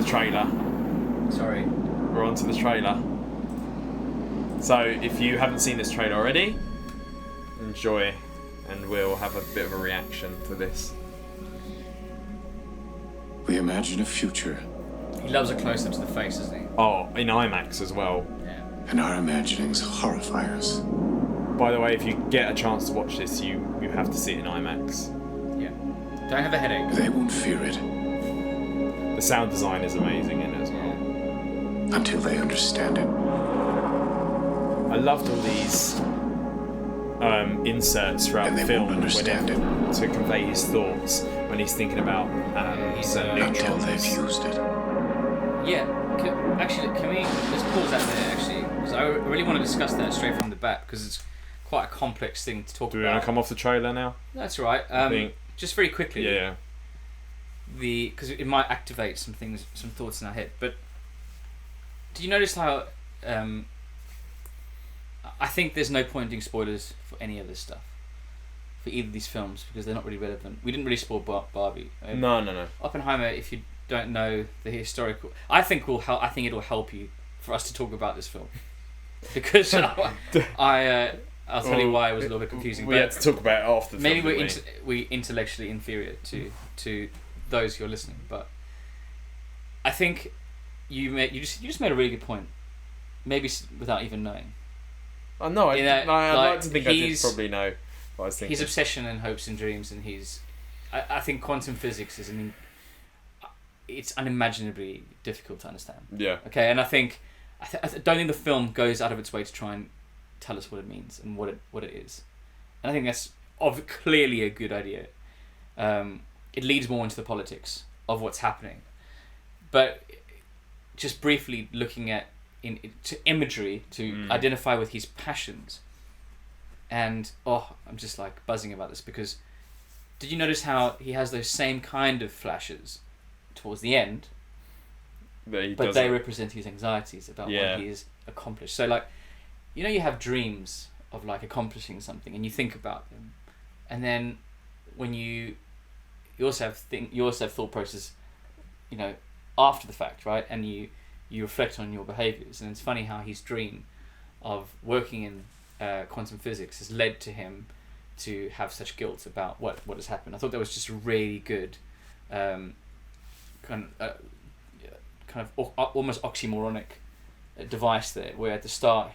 trailer. Sorry. We're on to the trailer. So, if you haven't seen this trailer already, enjoy, and we'll have a bit of a reaction to this. We imagine a future. He loves a close-up to the face, doesn't he? Oh, in IMAX as well. Yeah. And our imaginings horrify us. By the way, if you get a chance to watch this, you have to see it in IMAX. Yeah. Don't have a headache. They won't fear it The sound design is amazing in it as well. until they understand it. I loved all these inserts throughout And the they film won't understand it to convey his thoughts when he's thinking about certain until they've neutrons. used it. Yeah. Can we let's pause that there actually, because I really want to discuss that straight from the bat because it's quite a complex thing to talk Do we about. want to come off the trailer now? That's right. think- Just very quickly. Yeah. Because it might activate some things, some thoughts in our head. But did you notice how? I think there's no point in doing spoilers for any of this stuff, for either of these films, because they're not really relevant. We didn't really spoil Barbie. No. Oppenheimer, if you don't know the historical, I think it'll help you for us to talk about this film, because I'll tell you why it was a little bit confusing. We but had to talk about it after the maybe film. we're intellectually inferior to those who are listening, but I think you just made a really good point, maybe without even knowing. Oh, no, I'd like to think I did he's- probably know what I was thinking. His obsession and hopes and dreams, and I think quantum physics is it's unimaginably difficult to understand. Yeah. Okay, and I don't think the film goes out of its way to try and tell us what it means and what it is. And I think that's clearly a good idea. It leads more into the politics of what's happening. But just briefly looking at to imagery to identify with his passions. And I'm just like buzzing about this because did you notice how he has those same kind of flashes towards the end? But they represent his anxieties about what he has accomplished. So like, you have dreams of like accomplishing something and you think about them, and then when you also have thought process, after the fact, right? And you reflect on your behaviors, and it's funny how his dream of working in quantum physics has led to him to have such guilt about what has happened. I thought that was just a really good kind of almost oxymoronic device there, where at the start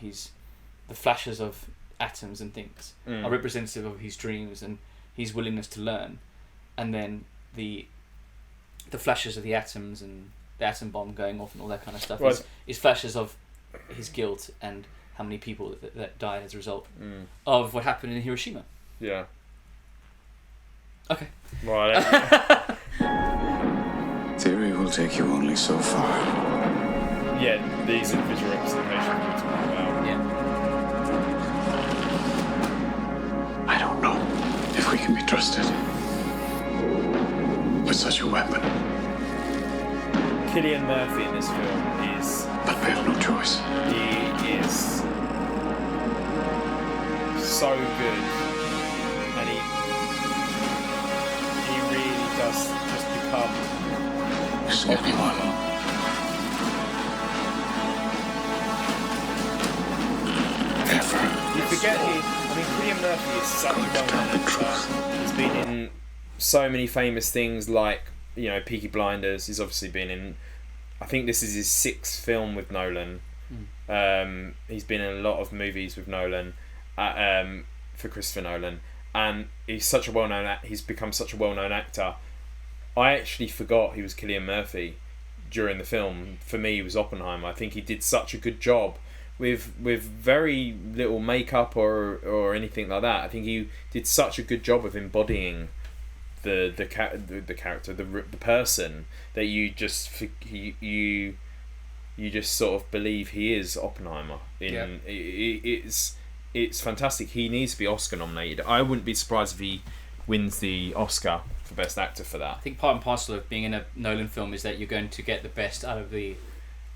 the flashes of atoms and things are representative of his dreams and his willingness to learn, and then the flashes of the atoms and the atom bomb going off and all that kind of stuff is flashes of his guilt and how many people that died as a result of what happened in Hiroshima. Yeah. Okay. Right. Theory will take you only so far. Yeah, these individual representations we're talking about. Yeah. I don't know if we can be trusted with such a weapon. Cillian Murphy in this film is... But we have no choice. He is so good, and he really does just become... Is anyone ever? You forget Cillian Murphy is such a well-known actor. He's been in so many famous things like, Peaky Blinders. He's obviously been in... I think this is his 6th film with Nolan. He's been in a lot of movies with Nolan, for Christopher Nolan, and he's become such a well-known actor. I actually forgot he was Cillian Murphy during the film. For me, he was Oppenheimer. I think he did such a good job with very little makeup or anything like that. I think he did such a good job of embodying the character, the person, that you just sort of believe he is Oppenheimer. It's fantastic. He needs to be Oscar nominated. I wouldn't be surprised if he wins the Oscar for Best Actor for that. I think part and parcel of being in a Nolan film is that you're going to get the best out of the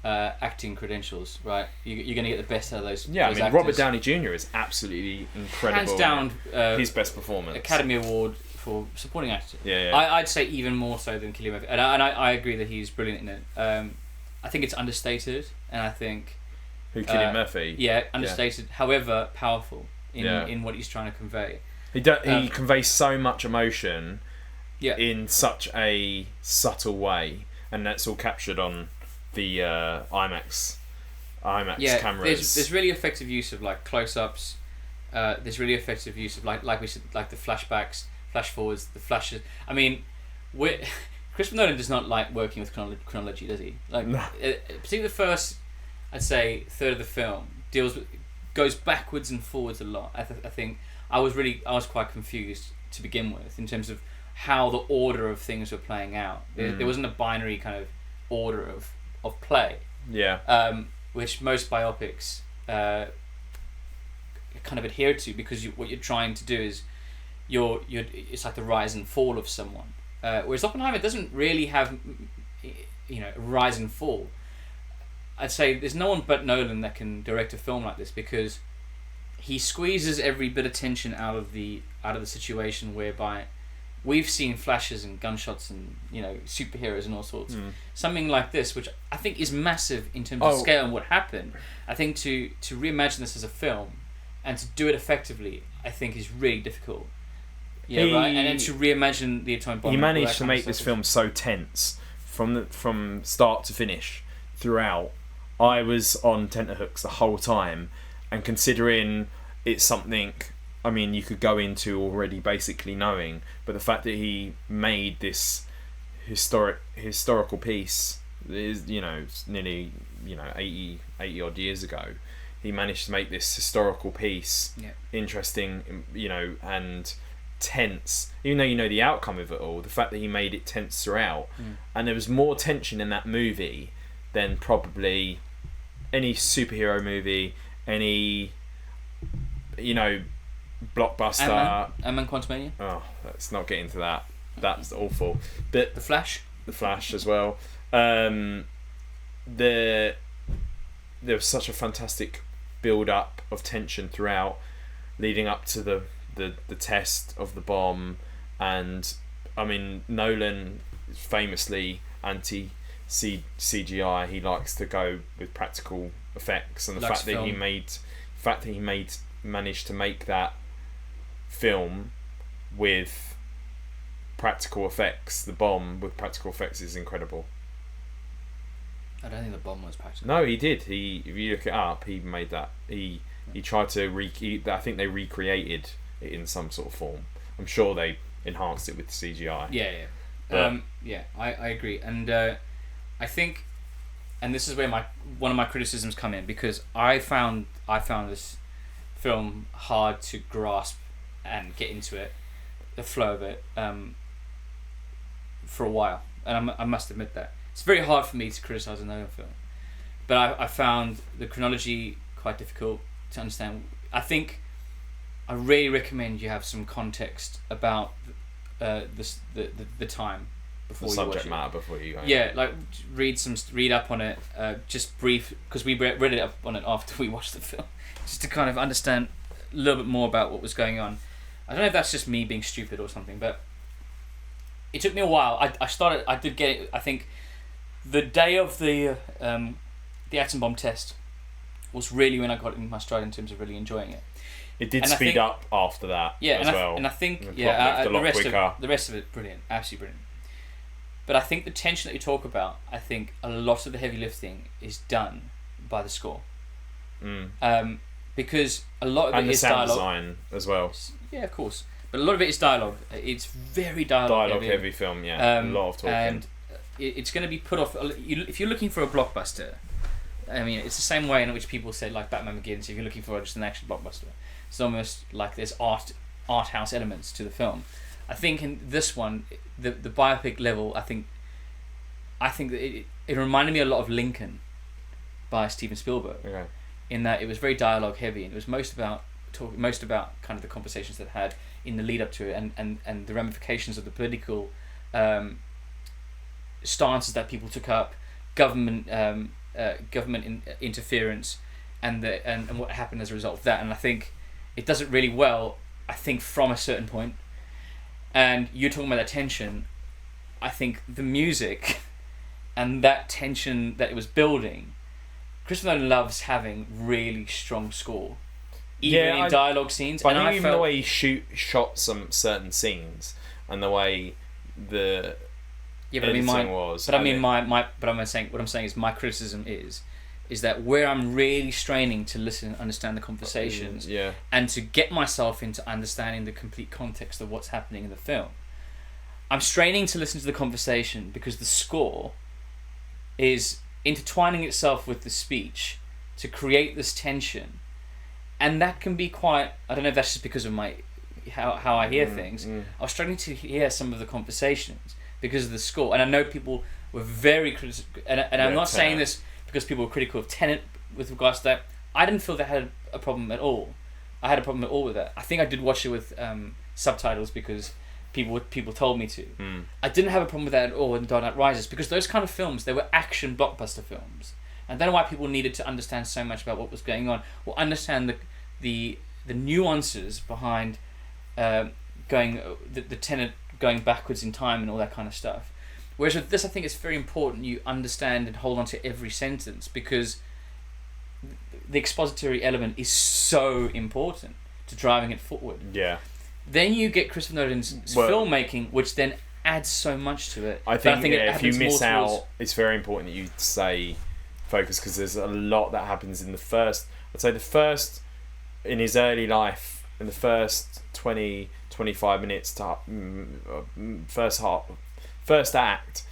acting credentials, right? You're going to get the best out of those. Yeah, those I mean, actors. Robert Downey Jr. is absolutely incredible. Hands down, his best performance. Academy Award for supporting actor. Yeah. I'd say even more so than Cillian Murphy, and I agree that he's brilliant in it. I think it's understated, and I think Cillian Murphy. Yeah, understated. However, powerful in what he's trying to convey. He conveys so much emotion. Yeah. In such a subtle way, and that's all captured on the IMAX cameras. There's really effective use of like close-ups. There's really effective use of like we said, like the flashbacks, flash forwards, the flashes. I mean, Christopher Nolan does not like working with chronology, does he? Like, no. Particularly the first, I'd say, third of the film goes backwards and forwards a lot. I think I was quite confused to begin with in terms of how the order of things were playing out. There wasn't a binary kind of order of play. Yeah. Which most biopics kind of adhere to, because what you're trying to do is it's like the rise and fall of someone. Whereas Oppenheimer doesn't really have a rise and fall. I'd say there's no one but Nolan that can direct a film like this, because he squeezes every bit of tension out of the situation, whereby we've seen flashes and gunshots and superheroes and all sorts. Something like this, which I think is massive in terms of scale and what happened. I think to reimagine this as a film and to do it effectively, I think is really difficult. Right. And then to reimagine the atomic bomb. He managed to make this film so tense from start to finish throughout. I was on tenterhooks the whole time, and considering it's something, I mean, you could go into already basically knowing, but the fact that he made this historical piece is, nearly 80 odd years ago, he managed to make this historical piece interesting, and tense, even though the outcome of it all. The fact that he made it tense throughout, and there was more tension in that movie than probably any superhero movie, any blockbuster. Ant-Man Quantumania. Oh, let's not get into that. That's awful. But The Flash as well. There was such a fantastic build up of tension throughout, leading up to the test of the bomb. And I mean, Nolan is famously anti CGI. He likes to go with practical effects, and the fact that he managed to make that film with practical effects, the bomb with practical effects, is incredible. I don't think the bomb was practical. No, he did. If you look it up, he made that. He tried to I think they recreated it in some sort of form. I'm sure they enhanced it with CGI. Yeah. I agree, and I think, and this is where one of my criticisms come in, because I found this film hard to grasp and get into it, the flow of it, for a while, and I must admit that it's very hard for me to criticize a Nolan film, but I found the chronology quite difficult to understand. I think I really recommend you have some context about the time before the you watch subject it. matter before you go. Yeah, like read up on it, just brief, because we read it up on it after we watched the film, just to kind of understand a little bit more about what was going on. I don't know if that's just me being stupid or something, but it took me a while. I did get it. I think the day of the atom bomb test was really when I got in my stride in terms of really enjoying it. It did speed up after that as well. And I think the rest of it, brilliant, absolutely brilliant. But I think the tension that you talk about, I think a lot of the heavy lifting is done by the score. Because a lot of it is dialogue. And the sound design as well. Yeah, of course. But a lot of it is dialogue. It's very dialogue heavy film, yeah. A lot of talking. And it's going to be put off. If you're looking for a blockbuster, I mean, it's the same way in which people say, like, Batman Begins, if you're looking for just an action blockbuster. It's almost like there's art house elements to the film. I think in this one, the biopic level, I think that it reminded me a lot of Lincoln by Steven Spielberg. Okay. In that it was very dialogue heavy, and it was most about kind of the conversations that had in the lead up to it, and the ramifications of the political stances that people took up, government interference, and what happened as a result of that. And I think it does it really well. I think from a certain point, And you're talking about that tension. I think the music and that tension that it was building, Christopher Nolan loves having really strong score, even in dialogue scenes. But I think even the way he shot some certain scenes and the way the editing was. But what I'm saying is my criticism is that where I'm really straining to listen and understand the conversations, and to get myself into understanding the complete context of what's happening in the film, I'm straining to listen to the conversation because the score is intertwining itself with the speech to create this tension, and that can be quite. I don't know if that's just because of how I hear things. I was struggling to hear some of the conversations because of the score, and I know people were very critical, and I'm not saying this because people were critical of Tenet with regards to that. I didn't feel they had a problem at all. I had a problem at all with that. I think I did watch it with subtitles because people told me to. I didn't have a problem with that at all in Dark Knight Rises, because those kind of films, they were action blockbuster films. I don't know why people needed to understand so much about what was going on, or understand the nuances behind the Tenet going backwards in time and all that kind of stuff. Whereas with this, I think it's very important you understand and hold on to every sentence, because the expository element is so important to driving it forward. Yeah. Then you get Christopher Nolan's filmmaking, which then adds so much to it. I think if you miss out, it's very important that you say focus, because there's a lot that happens in the first, in his early life, in the first 20-25 minutes to first act,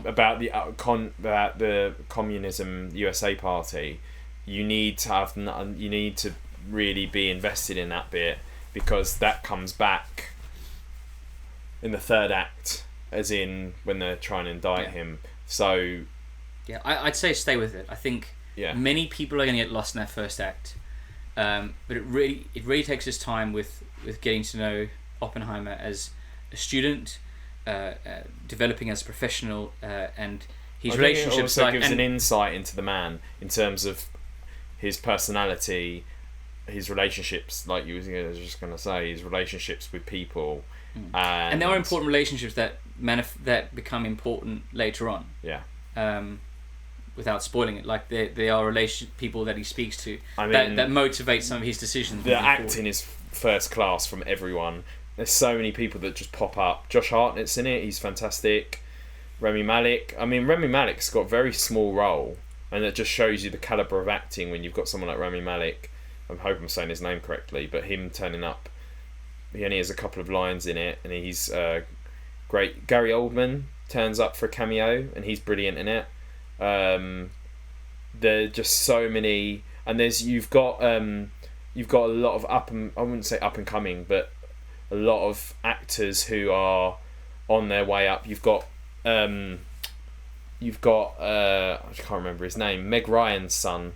about the communism USA party. You need to really be invested in that bit, because that comes back in the third act, as in when they're trying to indict him. So yeah, I'd say stay with it. I think many people are going to get lost in that first act, but it really takes its time with getting to know Oppenheimer as a student, developing as a professional, and his relationships. It also gives an insight into the man in terms of his personality, his relationships, like you were just going to say, his relationships with people, and there are important relationships that become important later on. Yeah. Without spoiling it, like they are people that he speaks to, that motivate some of his decisions. The acting is first class from everyone. There's so many people that just pop up. Josh Hartnett's in it; he's fantastic. Rami Malek. I mean, Rami Malek's got a very small role, and it just shows you the caliber of acting when you've got someone like Rami Malek. I hope I'm saying his name correctly, but him turning up, he only has a couple of lines in it, and he's great. Gary Oldman turns up for a cameo, and he's brilliant in it. There are just so many, and you've got a lot of I wouldn't say up and coming, but a lot of actors who are on their way up. You've got I can't remember his name, Meg Ryan's son.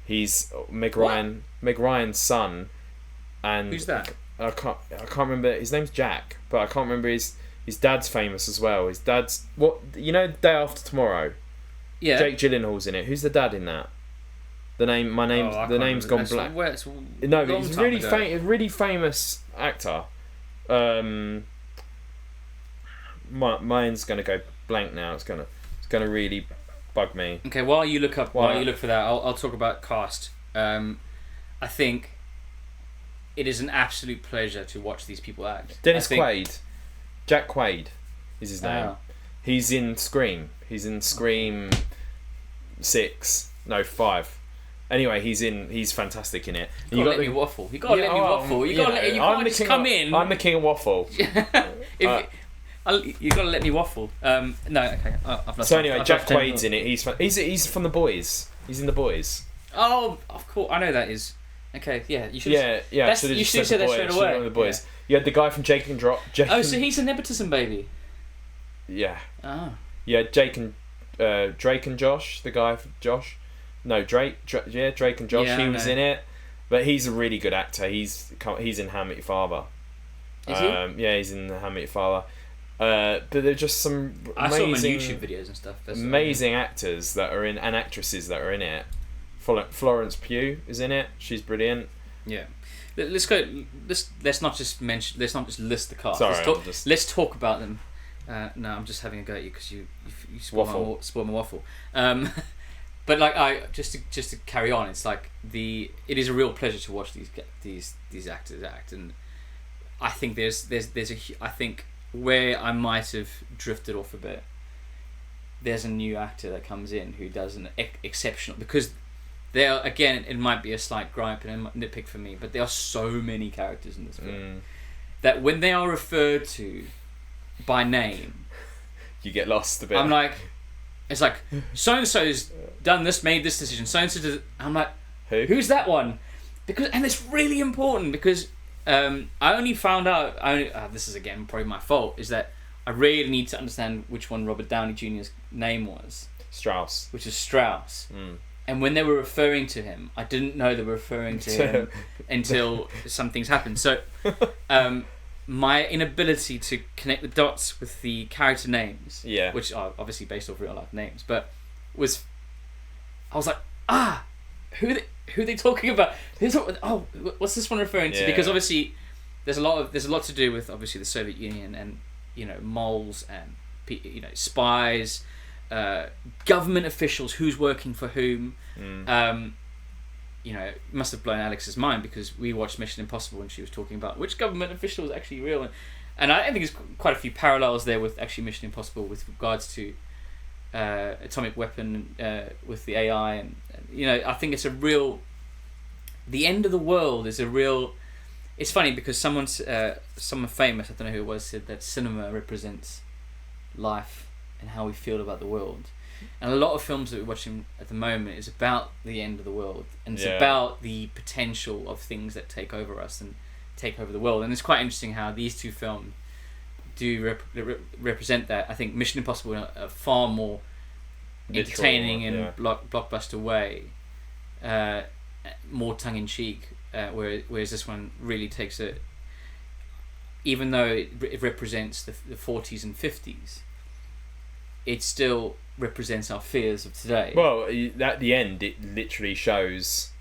He's Meg Ryan's son, and who's that? I can't remember his name's Jack, but I can't remember his dad's famous as well. His dad's Day After Tomorrow. Yeah. Jake Gyllenhaal's in it. Who's the dad in that? The name's gone blank. No, but he's a really famous actor. Mine's gonna go blank now. It's gonna really bug me. Okay, while you look for that, I'll talk about cast. I think it is an absolute pleasure to watch these people act. Dennis Quaid, Jack Quaid, is his name. He's in Scream. He's in Scream 6, no 5. Anyway, he's fantastic in it. You gotta let me waffle. You can't just come in. I'm the king of waffle. You gotta let me waffle. No, okay. I've lost. So anyway, Jack Quaid's in it. He's from The Boys. He's in The Boys. Oh, of course, I know that is. Okay, yeah, you should. Yeah. You should have said that straight away. The Boys. Yeah. You had the guy from Jake and Josh. Oh, so he's a nepotism baby. Yeah. Oh. Yeah, Drake and Josh, the guy from Josh. No, Drake and Josh. He was in it, but he's a really good actor. He's in How I Met Your Father. Is he? Yeah, he's in How I Met Your Father. But they're just some amazing, I saw him on YouTube videos and stuff. Amazing actors that are in, and actresses that are in it. Florence Pugh is in it. She's brilliant. Yeah. let's go. Let's not just list the cast. Sorry, Let's talk about them. No, I'm just having a go at you because you spoil my waffle. But like just to carry on, it's like it is a real pleasure to watch these actors act, and I think I think where I might have drifted off a bit, there's a new actor that comes in who does an exceptional, because there are, again, it might be a slight gripe and a nitpick for me, but there are so many characters in this film that when they are referred to by name, you get lost a bit. I'm like, it's like, so and so's done this, made this decision. So and so, I'm like, who's that one? And it's really important because I only found out. This is again probably my fault. Is that I really need to understand which one Robert Downey Jr.'s name was. Strauss. Which is Strauss. And when they were referring to him, I didn't know they were referring to him until some things happened. So, my inability to connect the dots with the character names, which are obviously based off real life names, but I was like, who are they talking about? What's this one referring to? Because obviously, there's a lot to do with obviously the Soviet Union and moles and spies. Government officials, who's working for whom. It must have blown Alex's mind because we watched Mission Impossible and she was talking about which government official is actually real, and I think there's quite a few parallels there with actually Mission Impossible with regards to atomic weapon with the AI, and I think it's a real. The end of the world is a real. It's funny because someone famous, I don't know who it was, said that cinema represents life and how we feel about the world. And a lot of films that we're watching at the moment is about the end of the world, and it's about the potential of things that take over us and take over the world. And it's quite interesting how these two films do represent that. I think Mission Impossible in a far more entertaining and blockbuster way, more tongue-in-cheek, whereas this one really takes it, even though it represents the 40s and 50s, it still represents our fears of today. Well, at the end, it literally shows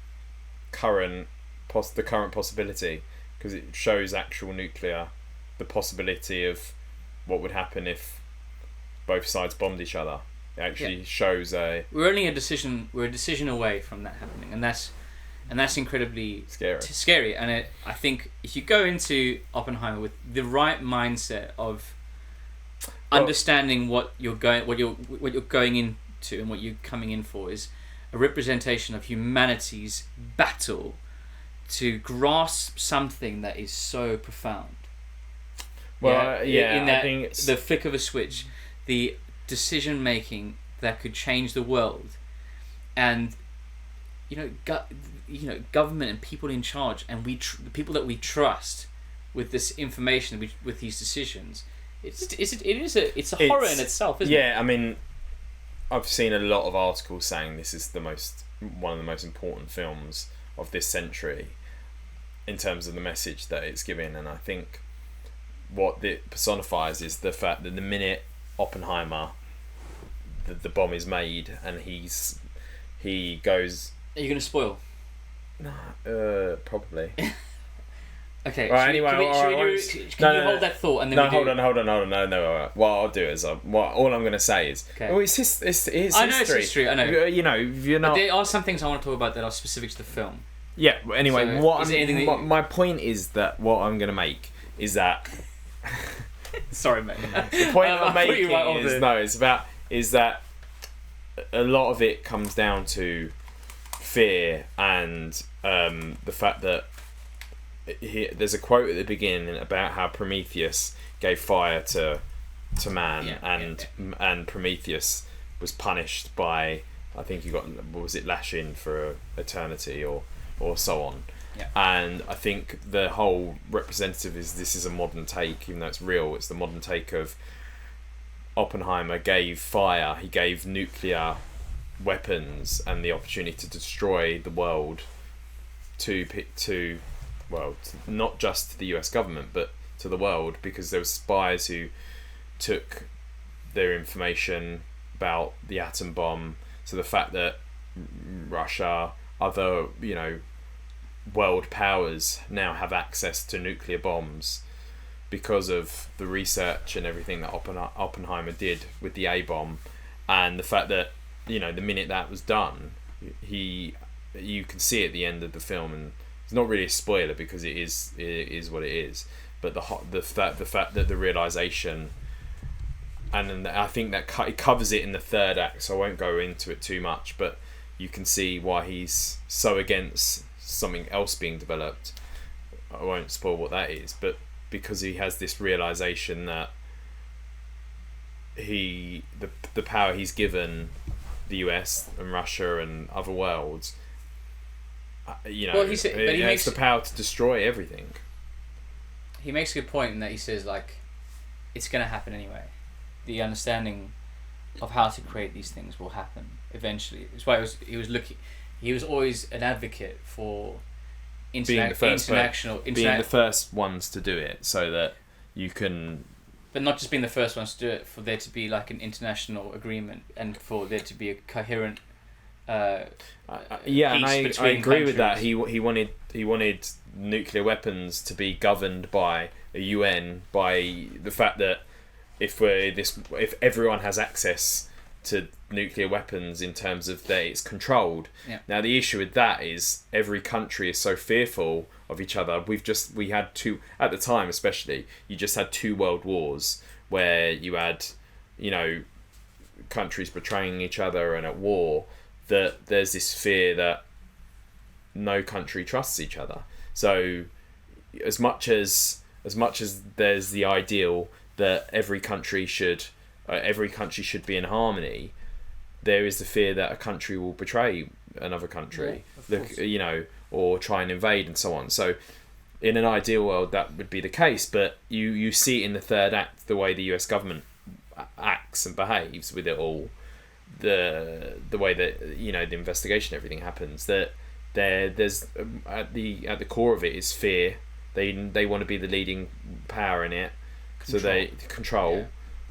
the current possibility, because it shows actual nuclear, the possibility of what would happen if both sides bombed each other. It actually shows we're a decision away from that happening, and that's incredibly scary. And I think if you go into Oppenheimer with the right mindset of understanding what you're going into and what you're coming in for is a representation of humanity's battle to grasp something that is so profound. Well, in that, I think it's the flick of a switch, the decision making that could change the world, and government and people in charge, and the people that we trust with this information, with these decisions. It's a horror in itself, isn't it? Yeah, I mean, I've seen a lot of articles saying this is one of the most important films of this century in terms of the message that it's giving, and I think what it personifies is the fact that the minute Oppenheimer, the bomb is made, and he goes. Are you going to spoil? No, probably. Okay. Right, anyway, can you hold that thought and then hold on. No. What I'll do is all I'm going to say is, it's history. I know it's history. I know. You're not. But there are some things I want to talk about that are specific to the film. Yeah. Anyway, So, my point is that what I'm going to make is that. Sorry, mate. The point I'm making is that a lot of it comes down to fear and the fact that. There's a quote at the beginning about how Prometheus gave fire to man, and Prometheus was punished by, I think he got, what was it, lashing for eternity or so on. Yeah. And I think the whole representative this is a modern take, even though it's real. It's the modern take of Oppenheimer gave fire. He gave nuclear weapons and the opportunity to destroy the world to not just to the US government, but to the world, because there were spies who took their information about the atom bomb. So the fact that Russia, other world powers now have access to nuclear bombs because of the research and everything that Oppenheimer did with the A-bomb, and the fact that, you know, the minute that was done, you can see at the end of the film, and it's not really a spoiler because it is what it is, but the fact that the realization, and I think that it covers it in the third act, so I won't go into it too much, but you can see why he's so against something else being developed. I won't spoil what that is, but because he has this realization that the power he's given the US and Russia and other worlds, you know, Well, he he has the power to destroy everything. He makes a good point in that he says, like, it's going to happen anyway. The understanding of how to create these things will happen eventually. That's why he was always an advocate for Being the first ones to do it, so that you can. But not just being the first ones to do it, for there to be like an international agreement and for there to be a coherent. And I agree with that. He wanted nuclear weapons to be governed by a UN, by the fact that if everyone has access to nuclear weapons in terms of that it's controlled. Yeah. Now the issue with that is every country is so fearful of each other. We had two at the time, especially. You just had 2 world wars where you had, you know, countries betraying each other and at war. That there's this fear that no country trusts each other. So as much as there's the ideal that every country should be in harmony, there is the fear that a country will betray another country, you know, or try and invade and so on. So in an ideal world that would be the case, but you see in the third act the way the US government acts and behaves with it all, the way that, you know, the investigation, everything happens, that there's at the core of it is fear. They want to be the leading power in it. So they control, yeah.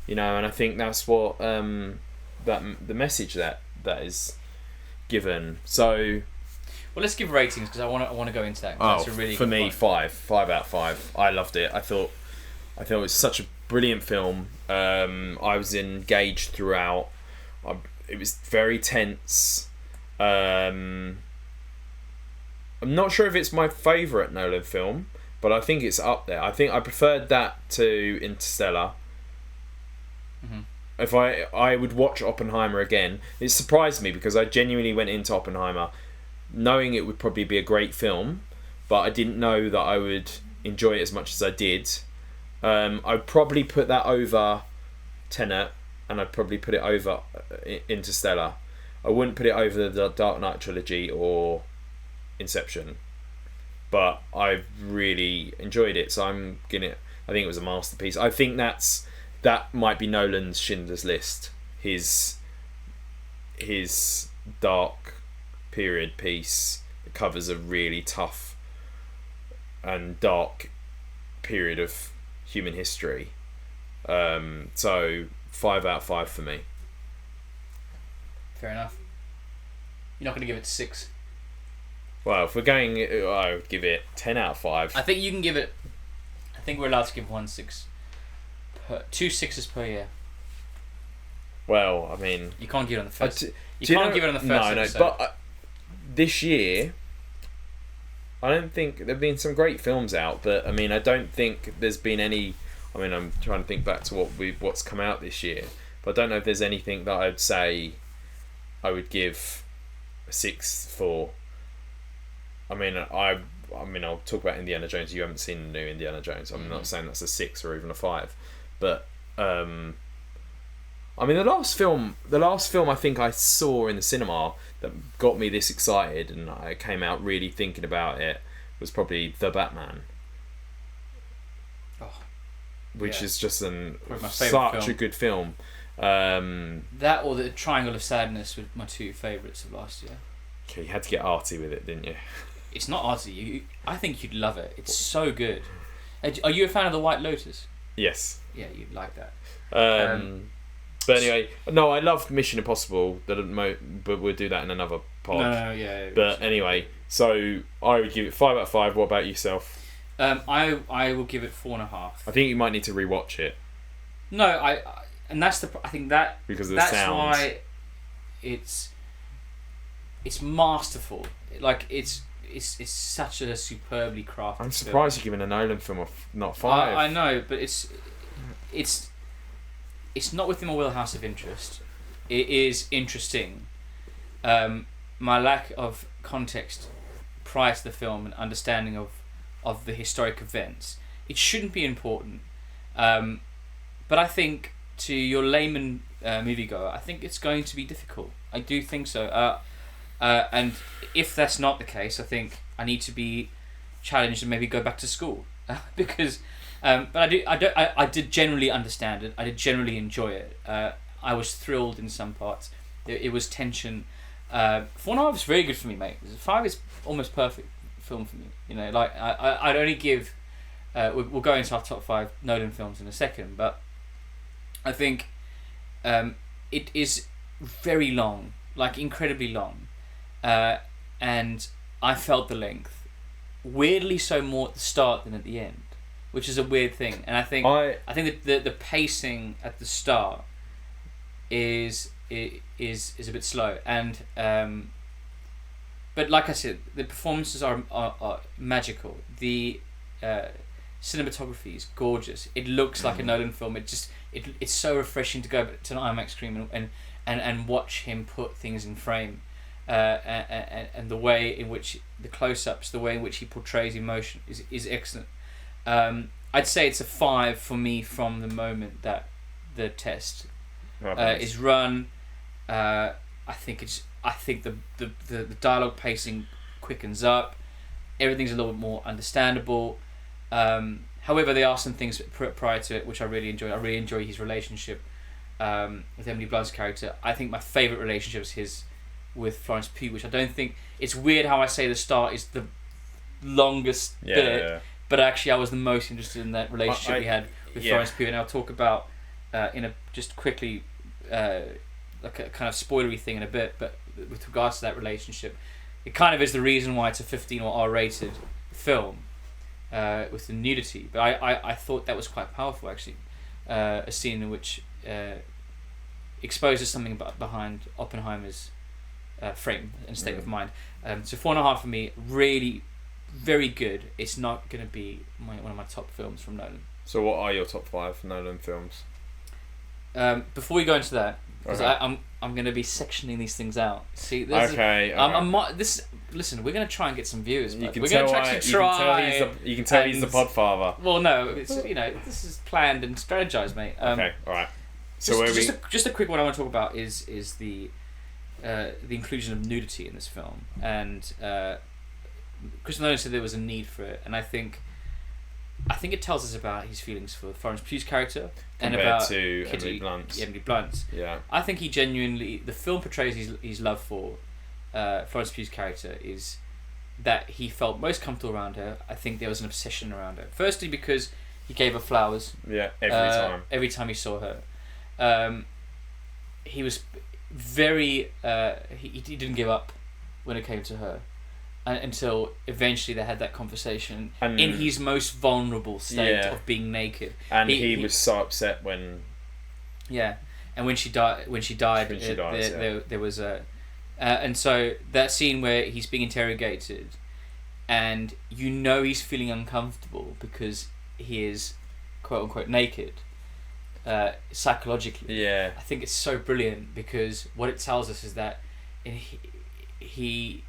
You know, and I think that's what the message that is given. So, well, let's give ratings because I want to go into that. Oh, that's a really for good me, point. 5 out of 5. I loved it. I thought it was such a brilliant film. I was engaged throughout. It was very tense. I'm not sure if it's my favourite Nolan film, but I think it's up there. I think I preferred that to Interstellar. Mm-hmm. If I would watch Oppenheimer again. It surprised me because I genuinely went into Oppenheimer knowing it would probably be a great film, but I didn't know that I would enjoy it as much as I did. I'd probably put that over Tenet, and I'd probably put it over Interstellar. I wouldn't put it over the Dark Knight trilogy or Inception, but I really enjoyed it. So I think it was a masterpiece. I think that might be Nolan's Schindler's List. His dark period piece. It covers a really tough and dark period of human history. So 5 out of 5 for me. Fair enough. You're not going to give it 6. Well, if we're going, I would give it 10 out of 5. I think you can give it. I think we're allowed to give 1 6. 2 6s per year. Well, I mean, you can't give it on the first. You can't give it on the first episode. But this year, I don't think there've been some great films out. But I mean, I don't think there's been any. I mean, I'm trying to think back to what's come out this year, but I don't know if there's anything that I'd say I would give a 6 for. I mean, I'll talk about Indiana Jones. You haven't seen the new Indiana Jones. I'm not saying that's a 6 or even a 5, but I mean, the last film I think I saw in the cinema that got me this excited and I came out really thinking about it was probably The Batman. Which is just such a good film. That or The Triangle of Sadness were my 2 favourites of last year. Okay, you had to get arty with it, didn't you? It's not arty. I think you'd love it. It's so good. Are you a fan of The White Lotus? Yes. Yeah, you'd like that. But anyway, no, I love Mission Impossible, but we'll do that in another pod. No, yeah. But anyway, so I would give it 5 out of 5. What about yourself? I will give it 4.5. I think you might need to rewatch it. No, and that's I think that because of the that's sounds. why it's masterful. Like it's such a superbly crafted. I'm surprised you're giving a Nolan film not 5. I know, but it's not within my wheelhouse of interest. It is interesting. My lack of context prior to the film and understanding of the historic events, it shouldn't be important. But I think to your layman moviegoer, I think it's going to be difficult. I do think so. And if that's not the case, I think I need to be challenged and maybe go back to school because. But I did generally understand it. I did generally enjoy it. I was thrilled in some parts. It was tension. 4.5 is very good for me, mate. 5 is almost perfect film for me. You know, like I'd only give. We'll go into our top 5 Nolan films in a second, but I think it is very long, like incredibly long, and I felt the length. Weirdly, so more at the start than at the end, which is a weird thing. And I think that the pacing at the start is a bit slow, and but like I said, the performances are magical. The cinematography is gorgeous. It looks like a Nolan film. It's so refreshing to go to an IMAX screen and watch him put things in frame, and the way in which the close-ups, the way in which he portrays emotion is excellent. I'd say it's a 5 for me from the moment that the test is run. I think the dialogue pacing quickens up. Everything's a little bit more understandable. However, there are some things prior to it which I really enjoy. I really enjoy his relationship with Emily Blunt's character. I think my favourite relationship is his with Florence Pugh, which I don't think... It's weird how I say the start is the longest bit. Yeah. But actually, I was the most interested in that relationship he had with Florence Pugh, and I'll talk about just quickly like a kind of spoilery thing in a bit. But with regards to that relationship, it kind of is the reason why it's a 15 or R-rated film with the nudity. But I thought that was quite powerful, actually, a scene in which exposes something behind Oppenheimer's frame and state of mind. So 4.5 for me, really. Very good. It's not going to be one of my top films from Nolan. So what are your top 5 Nolan films? Before we go into that, because I'm going to be sectioning these things out. See, listen, we're going to try and get some viewers. You can tell he's the podfather. Well, no, it's this is planned and strategized, mate. Okay, all right. So just a quick one I want to talk about is the inclusion of nudity in this film, and Christopher Nolan said there was a need for it, and I think it tells us about his feelings for Florence Pugh's character and about Emily Blunt. Yeah, I think the film portrays his love for Florence Pugh's character is that he felt most comfortable around her. I think there was an obsession around her. Firstly, because he gave her flowers. Yeah, every time he saw her, he was very. He didn't give up when it came to her. Until eventually they had that conversation in his most vulnerable state of being naked, and he was so upset when. Yeah, and when she died, there was a, and so that scene where he's being interrogated, and he's feeling uncomfortable because he is, quote unquote, naked. Psychologically, I think it's so brilliant because what it tells us is that he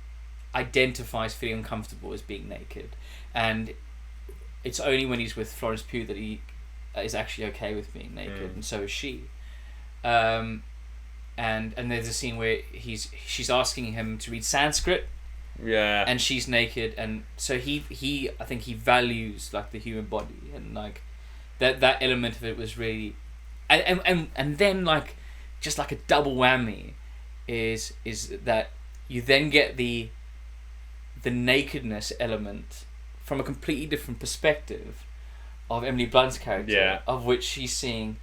identifies feeling uncomfortable as being naked, and it's only when he's with Florence Pugh that he is actually okay with being naked, and so is she. And there's a scene where she's asking him to read Sanskrit, and she's naked, and so he I think he values like the human body, and like that element of it was really, and then like just like a double whammy is that you then get the nakedness element from a completely different perspective of Emily Blunt's character, of which she's seeing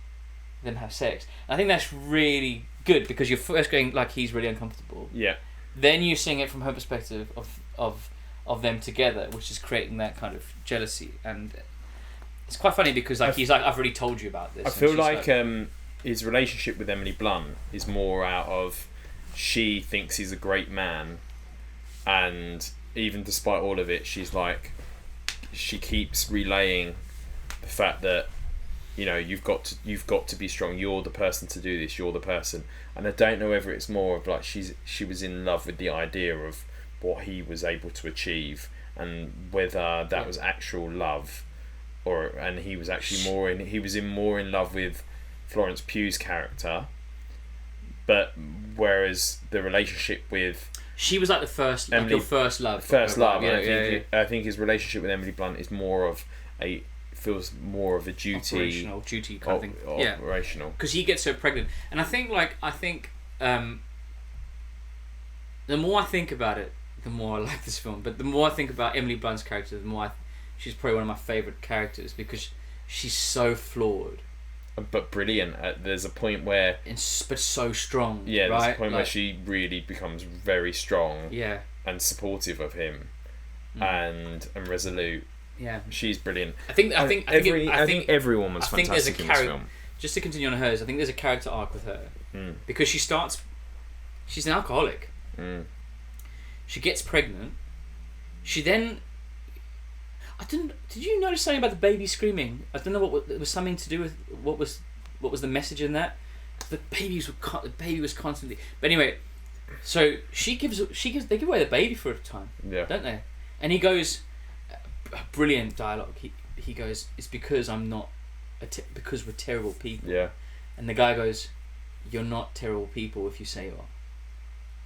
them have sex. I think that's really good because you're first going like he's really uncomfortable. Yeah. Then you're seeing it from her perspective of them together, which is creating that kind of jealousy, and it's quite funny because like he's like, I've already told you about this. I feel like his relationship with Emily Blunt is more out of she thinks he's a great man, and even despite all of it, she's like, she keeps relaying the fact that, you know, you've got to be strong. You're the person to do this. You're the person. And I don't know whether it's more of like she was in love with the idea of what he was able to achieve, and whether that was actual love, and he was actually more in love with Florence Pugh's character. But whereas the relationship with she was like the first, like your first love. I think his relationship with Emily Blunt is more of feels more of a duty kind of thing. Operational. Because he gets her pregnant, and I think the more I think about it, the more I like this film. But the more I think about Emily Blunt's character, the more she's probably one of my favourite characters because she's so flawed. But brilliant. There's a point where... but so strong. Yeah, right? There's a point where she really becomes very strong. Yeah. And supportive of him. And resolute. Yeah. She's brilliant. I think everyone was fantastic in this film. Just to continue on hers, I think there's a character arc with her. Because she's an alcoholic. She gets pregnant. She then... Did you notice something about the baby screaming? I don't know what it was something to do with what was the message in that. The baby was constantly. But anyway, so they give away the baby for a time, don't they? And he goes, brilliant dialogue. He goes, it's because I'm not, because we're terrible people. Yeah. And the guy goes, you're not terrible people if you say you are.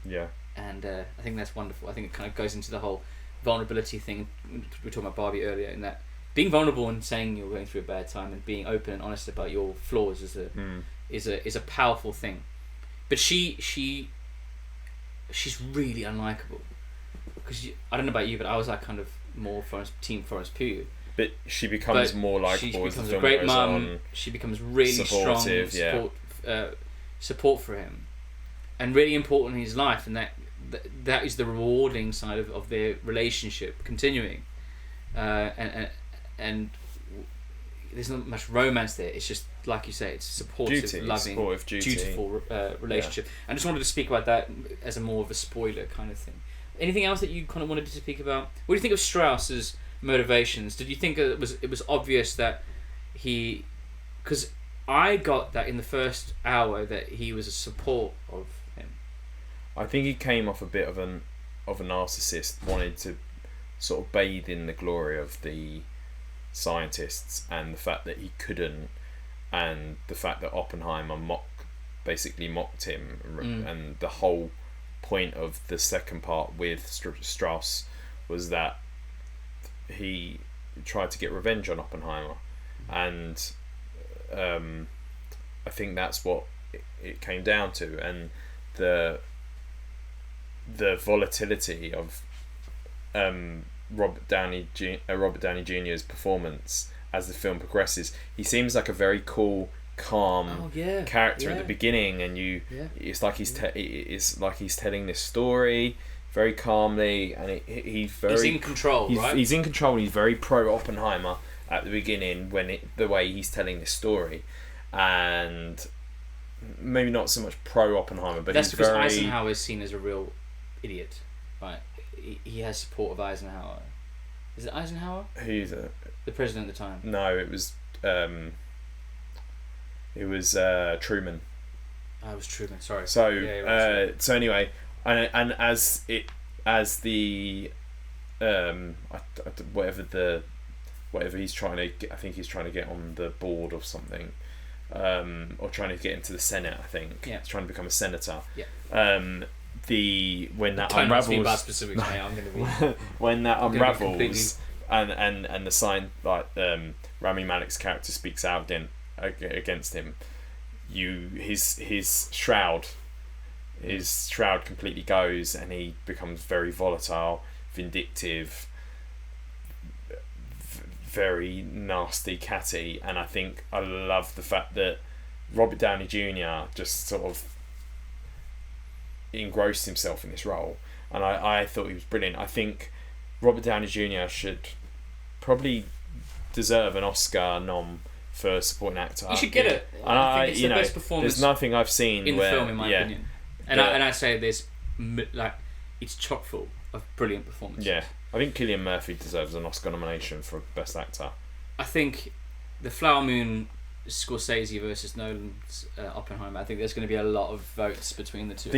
Yeah. And I think that's wonderful. I think it kind of goes into the whole vulnerability thing. We were talking about Barbie earlier, in that being vulnerable and saying you're going through a bad time and being open and honest about your flaws is a powerful thing. But she's really unlikable because I don't know about you, but I was like kind of more team Florence Pugh. But she becomes more likable as the film goes on. She becomes really supportive, strong support for him, and really important in his life, and that is the rewarding side of their relationship continuing, and there's not much romance there. It's just like you say, it's supportive, loving, dutiful relationship. I just wanted to speak about that as a more of a spoiler kind of thing. Anything else that you kind of wanted to speak about? What do you think of Strauss's motivations? Did you think it was obvious that he, because I got that in the first hour that he was a support of him. I think he came off a bit of a narcissist, wanted to sort of bathe in the glory of the scientists and the fact that he couldn't, and the fact that Oppenheimer basically mocked him, and the whole point of the second part with Strauss was that he tried to get revenge on Oppenheimer, and I think that's what it came down to, and the volatility of Robert Downey Jr.'s performance as the film progresses. He seems like a very cool, calm character at the beginning, and it's like he's telling this story very calmly, and he's in control. He's in control. He's very pro Oppenheimer at the beginning the way he's telling this story, and maybe not so much pro Oppenheimer, but that's because Eisenhower is seen as a real idiot, right? He has support of Eisenhower. Is it Eisenhower? Who's the president at the time? No, it was Truman. Oh, it was Truman. Sorry. So so anyway, and as the whatever he's trying to get, I think he's trying to get on the board or something, or trying to get into the Senate. I think he's trying to become a senator. Yeah. When that unravels, specifics, mate, I'm gonna be when that unravels, and the sign, like Rami Malek's character speaks out against him, his shroud completely goes, and he becomes very volatile, vindictive, very nasty, catty. And I think I love the fact that Robert Downey Jr. just sort of engrossed himself in this role, and I thought he was brilliant. I think Robert Downey Jr. should probably deserve an Oscar nom for supporting actor. You should get it. I think it's the best performance. There's nothing I've seen in where, the film, in my opinion. And I say there's it's chock full of brilliant performances. Yeah, I think Cillian Murphy deserves an Oscar nomination for best actor. I think the Flower Moon, Scorsese versus Nolan's Oppenheimer. I think there's going to be a lot of votes between the two.